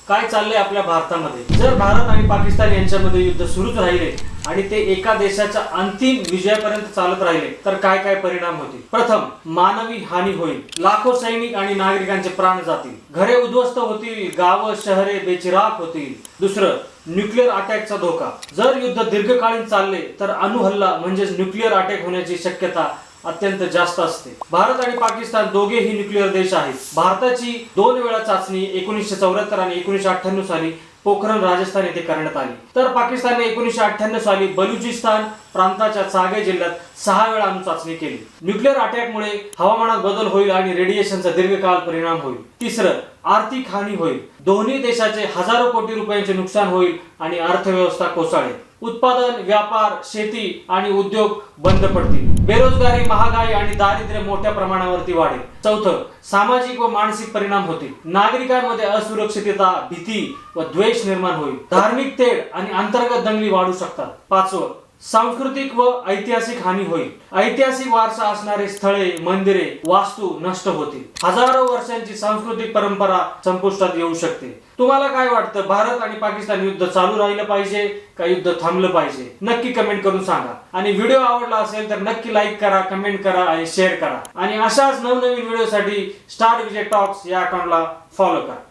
काय चाललंय आपल्या भारतामध्ये। जर भारत आणि पाकिस्तान यांच्यामध्ये युद्ध सुरूच राहिले आणि ते एका देशाच्या अंतिम विजयापर्यंत चालत राहिले तर काय काय परिणाम होतील। प्रथम, मानवी हानी होईल। लाखो सैनिक आणि नागरिकांचे प्राण जातील, घरे उद्ध्वस्त होतील, गाव शहरे बेचिराख होतील। दुसरं, न्यूक्लिअर अटॅकचा धोका। जर युद्ध दीर्घकालीन चालले तर अणुहल्ला म्हणजेच न्यूक्लिअर अटॅक होण्याची शक्यता अत्यंत जास्त असते। भारत आणि पाकिस्तान दोघेही न्यूक्लिअर देश आहेत। भारताची 2 वेळा चाचणी 1974 आणि 1998 साली पोखरण राजस्थान येथे करण्यात आली, तर पाकिस्तानने 1998 साली बलुचिस्तान प्रांताच्या चागे जिल्ह्यात 6 वेळा अणु चाचणी केली। न्यूक्लिअर अटॅकमुळे हवामानात बदल होईल आणि रेडिएशनचा दीर्घकाळ परिणाम होईल। तिसरं, आर्थिक हानी होईल। दोन्ही देशाचे हजारो कोटी रुपयांचे नुकसान होईल आणि अर्थव्यवस्था कोसळेल। उत्पादन, व्यापार, शेती आणि उद्योग बंद पडतील। बेरोजगारी, महागाई आणि दारिद्र्य मोठ्या प्रमाणावरती वाढेल। चौथं, सामाजिक व मानसिक परिणाम होतील। नागरिकांमध्ये असुरक्षितता, भीती व द्वेष निर्माण होईल। धार्मिक तेढ आणि अंतर्गत दंगली वाढू शकतात। पाचवं, सांस्कृतिक व ऐतिहासिक हानी होईल। ऐतिहासिक वारसा असणारे स्थळे, मंदिरे, वास्तू नष्ट होतील। हजारो वर्षांची सांस्कृतिक परंपरा संपुष्टात येऊ शकते। तुम्हाला काय वाटतं, भारत आणि पाकिस्तान युद्ध चालू राहिलं पाहिजे का युद्ध थांबलं पाहिजे? नक्की कमेंट करून सांगा। आणि व्हिडिओ आवडला असेल तर नक्की लाईक करा, कमेंट करा आणि शेअर करा। आणि अशाच नवनवीन व्हिडिओसाठी स्टार विजय टॉक्स या अकाउंटला फॉलो करा।